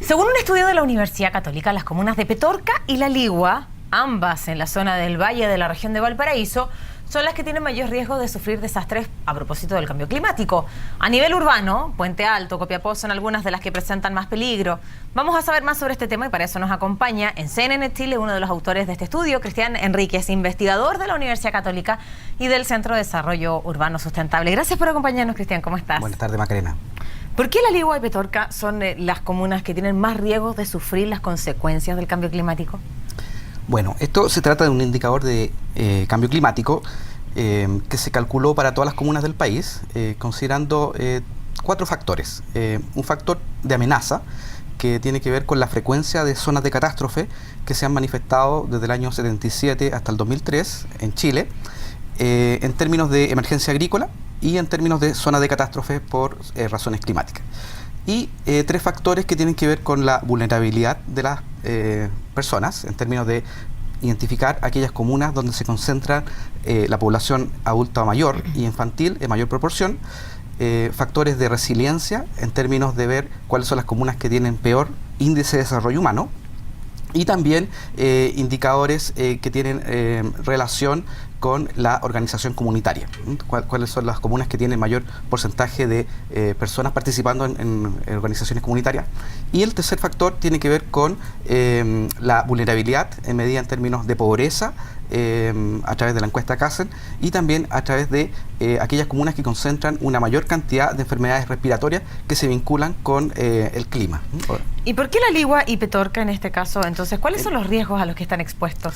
Según un estudio de la Universidad Católica, las comunas de Petorca y La Ligua, ambas en la zona del Valle de la región de Valparaíso, son las que tienen mayor riesgo de sufrir desastres a propósito del cambio climático. A nivel urbano, Puente Alto, Copiapó son algunas de las que presentan más peligro. Vamos a saber más sobre este tema y para eso nos acompaña en CNN Chile uno de los autores de este estudio, Cristian Enríquez, investigador de la Universidad Católica y del Centro de Desarrollo Urbano Sustentable. Gracias por acompañarnos, Cristian. ¿Cómo estás? Buenas tardes, Macarena. ¿Por qué La Ligua y Petorca son las comunas que tienen más riesgos de sufrir las consecuencias del cambio climático? Bueno, esto se trata de un indicador de cambio climático que se calculó para todas las comunas del país, considerando 4 factores. Un factor de amenaza, que tiene que ver con la frecuencia de zonas de catástrofe que se han manifestado desde el año 77 hasta el 2003 en Chile, en términos de emergencia agrícola y en términos de zonas de catástrofe por razones climáticas. Y 3 factores que tienen que ver con la vulnerabilidad de las personas, en términos de identificar aquellas comunas donde se concentra la población adulta mayor y infantil en mayor proporción, factores de resiliencia, en términos de ver cuáles son las comunas que tienen peor índice de desarrollo humano, y también indicadores que tienen relación con la organización comunitaria. ¿Cuáles son las comunas que tienen mayor porcentaje de personas participando en organizaciones comunitarias? Y el tercer factor tiene que ver con la vulnerabilidad en medida en términos de pobreza, a través de la encuesta CASEN, y también a través de aquellas comunas que concentran una mayor cantidad de enfermedades respiratorias que se vinculan con el clima. ¿Y por qué La Ligua y Petorca en este caso? Entonces, ¿cuáles son los riesgos a los que están expuestos?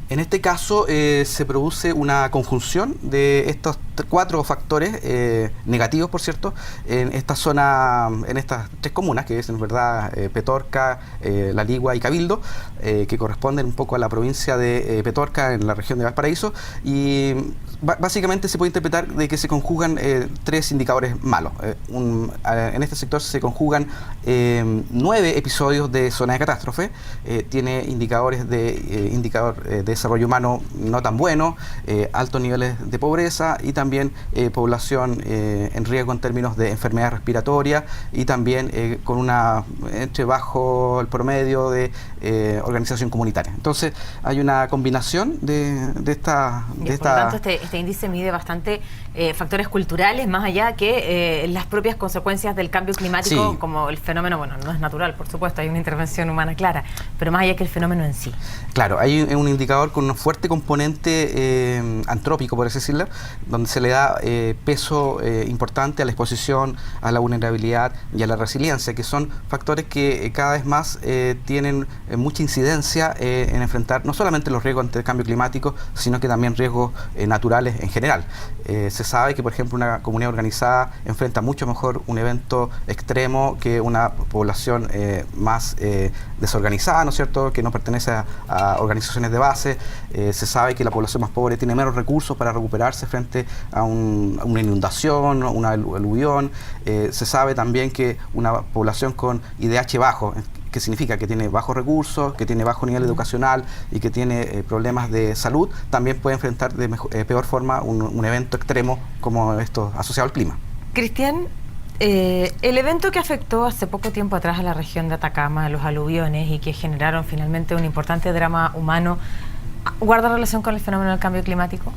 En este caso se produce una conjunción de estos 4 factores negativos, por cierto, en esta zona, en estas 3 comunas, que es en verdad Petorca, La Ligua y Cabildo, que corresponden un poco a la provincia de Petorca en la región de Valparaíso, y básicamente se puede interpretar de que se conjugan 3 indicadores malos. En este sector se conjugan 9 episodios de zona de catástrofe, tiene indicadores de desarrollo humano no tan bueno, altos niveles de pobreza y también población en riesgo en términos de enfermedades respiratorias y también con una entre bajo el promedio de organización comunitaria. Entonces hay una combinación de esta... Por lo tanto, este índice mide bastante factores culturales más allá que las propias consecuencias del cambio climático, sí, como el fenómeno, bueno, no es natural, por supuesto, hay una intervención humana clara, pero más allá que el fenómeno en sí. Claro, hay un indicador con un fuerte componente antrópico, por así decirlo, donde se le da peso importante a la exposición, a la vulnerabilidad y a la resiliencia, que son factores que cada vez más tienen mucha incidencia en enfrentar no solamente los riesgos ante el cambio climático, sino que también riesgos naturales en general. Se sabe que, por ejemplo, una comunidad organizada enfrenta mucho mejor un evento extremo que una población más desorganizada, ¿no es cierto?, que no pertenece a organizaciones de base. Se sabe que la población más pobre tiene menos recursos para recuperarse frente a una inundación, una aluvión. Se sabe también que una población con IDH bajo, que significa que tiene bajos recursos, que tiene bajo nivel educacional y que tiene problemas de salud, también puede enfrentar de peor forma un evento extremo como esto asociado al clima. Cristian, el evento que afectó hace poco tiempo atrás a la región de Atacama, los aluviones, y que generaron finalmente un importante drama humano, ¿guarda relación con el fenómeno del cambio climático?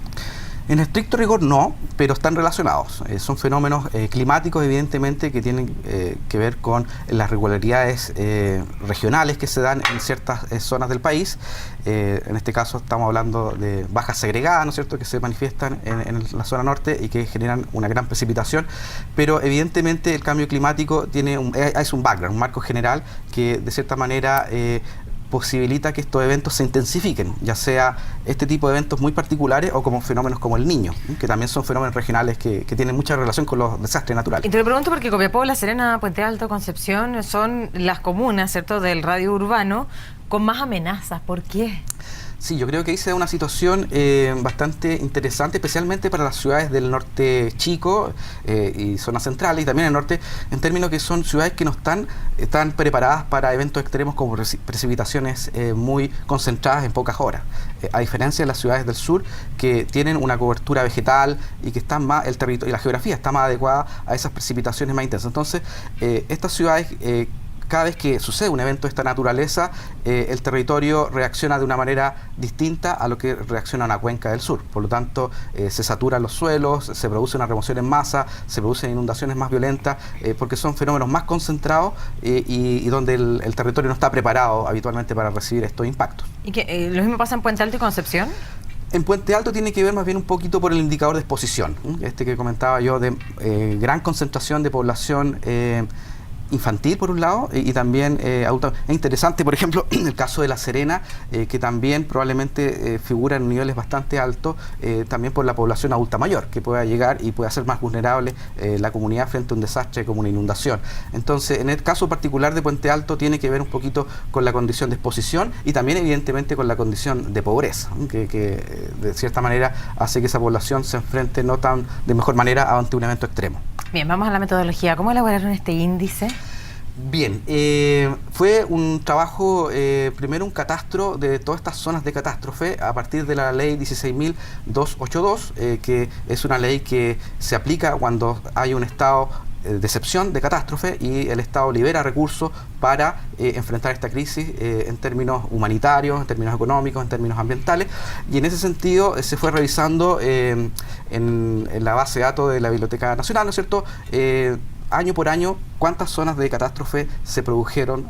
En estricto rigor no, pero están relacionados. Son fenómenos climáticos, evidentemente, que tienen que ver con las regularidades regionales que se dan en ciertas zonas del país. En este caso estamos hablando de bajas segregadas, ¿no es cierto?, que se manifiestan en la zona norte y que generan una gran precipitación. Pero evidentemente el cambio climático es un background, un marco general que de cierta manera posibilita que estos eventos se intensifiquen, ya sea este tipo de eventos muy particulares o como fenómenos como el Niño, que también son fenómenos regionales que tienen mucha relación con los desastres naturales. Y te lo pregunto porque Copiapó, La Serena, Puente Alto, Concepción son las comunas, ¿cierto?, del radio urbano con más amenazas. ¿Por qué? Sí, yo creo que ahí se da una situación bastante interesante, especialmente para las ciudades del norte chico y zonas centrales y también el norte, en términos que son ciudades que no están preparadas para eventos extremos como precipitaciones muy concentradas en pocas horas. A diferencia de las ciudades del sur, que tienen una cobertura vegetal y que están más, el territorio y la geografía está más adecuada a esas precipitaciones más intensas. Entonces, estas ciudades cada vez que sucede un evento de esta naturaleza, el territorio reacciona de una manera distinta a lo que reacciona una cuenca del sur. Por lo tanto, se saturan los suelos, se produce una remoción en masa, se producen inundaciones más violentas, porque son fenómenos más concentrados y donde el territorio no está preparado habitualmente para recibir estos impactos. ¿Y que lo mismo pasa en Puente Alto y Concepción? En Puente Alto tiene que ver más bien un poquito por el indicador de exposición, que comentaba yo, de gran concentración de población infantil por un lado y también adulta. Es interesante, por ejemplo, en el caso de La Serena, que también probablemente figura en niveles bastante altos, también por la población adulta mayor, que pueda llegar y pueda ser más vulnerable la comunidad frente a un desastre como una inundación. Entonces, en el caso particular de Puente Alto tiene que ver un poquito con la condición de exposición y también evidentemente con la condición de pobreza, que de cierta manera hace que esa población se enfrente no tan de mejor manera ante un evento extremo. Bien, vamos a la metodología. ¿Cómo elaboraron este índice? Bien, fue un trabajo, primero un catastro de todas estas zonas de catástrofe a partir de la ley 16.282, que es una ley que se aplica cuando hay un estado de excepción de catástrofe y el Estado libera recursos para enfrentar esta crisis en términos humanitarios, en términos económicos, en términos ambientales, y en ese sentido se fue revisando en la base de datos de la Biblioteca Nacional, ¿no es cierto?, año por año, cuántas zonas de catástrofe se produjeron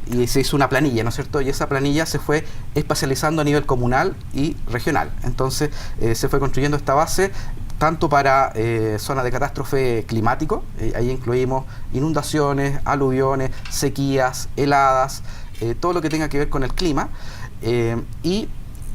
y se hizo una planilla, ¿no es cierto? Y esa planilla se fue espacializando a nivel comunal y regional. Entonces se fue construyendo esta base tanto para zonas de catástrofe climático, ahí incluimos inundaciones, aluviones, sequías, heladas, todo lo que tenga que ver con el clima, y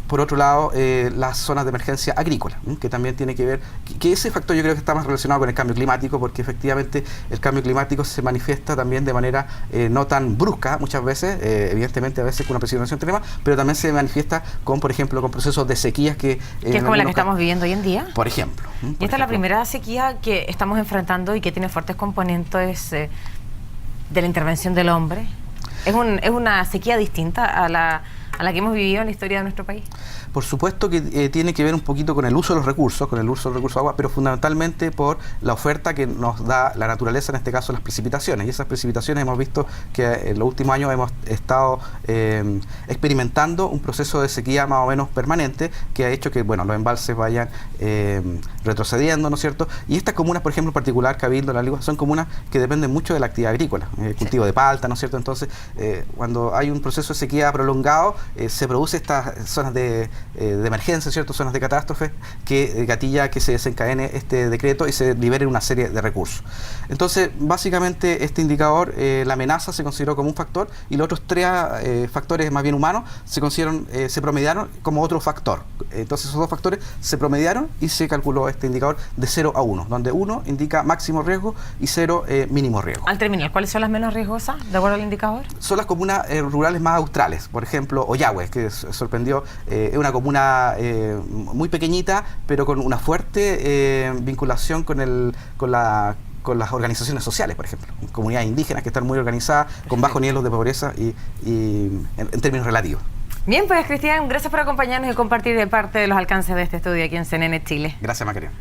por otro lado, las zonas de emergencia agrícola, que también tiene que ver, que ese factor yo creo que está más relacionado con el cambio climático, porque efectivamente el cambio climático se manifiesta también de manera no tan brusca muchas veces, evidentemente a veces con una precipitación extrema, pero también se manifiesta con, por ejemplo, con procesos de sequías que es como la que estamos viviendo hoy en día. Por ejemplo. Y esta es la primera sequía que estamos enfrentando y que tiene fuertes componentes de la intervención del hombre. ¿Es una sequía distinta a la que hemos vivido en la historia de nuestro país? Por supuesto que tiene que ver un poquito con el uso de los recursos, de agua, pero fundamentalmente por la oferta que nos da la naturaleza, en este caso las precipitaciones. Y esas precipitaciones hemos visto que en los últimos años hemos estado experimentando un proceso de sequía más o menos permanente que ha hecho que, bueno, los embalses vayan retrocediendo, ¿no es cierto? Y estas comunas, por ejemplo, en particular Cabildo, La Ligua, son comunas que dependen mucho de la actividad agrícola, cultivo de palta, ¿no es cierto? Entonces, cuando hay un proceso de sequía prolongado, se produce estas zonas de emergencia, ¿cierto? Zonas de catástrofe que gatilla que se desencadene este decreto y se libere una serie de recursos. Entonces, básicamente, este indicador, la amenaza se consideró como un factor y los otros tres factores más bien humanos se promediaron como otro factor. Entonces, esos dos factores se promediaron y se calculó este indicador de 0 a 1, donde 1 indica máximo riesgo y 0 mínimo riesgo. Al terminar, ¿cuáles son las menos riesgosas, de acuerdo al indicador? Son las comunas rurales más australes, por ejemplo, Oyagüe, que sorprendió, es una comuna muy pequeñita, pero con una fuerte vinculación con las organizaciones sociales, por ejemplo, comunidades indígenas que están muy organizadas, con bajos niveles de pobreza y en términos relativos. Bien, pues Cristian, gracias por acompañarnos y compartir parte de los alcances de este estudio aquí en CNN Chile. Gracias, Macarena.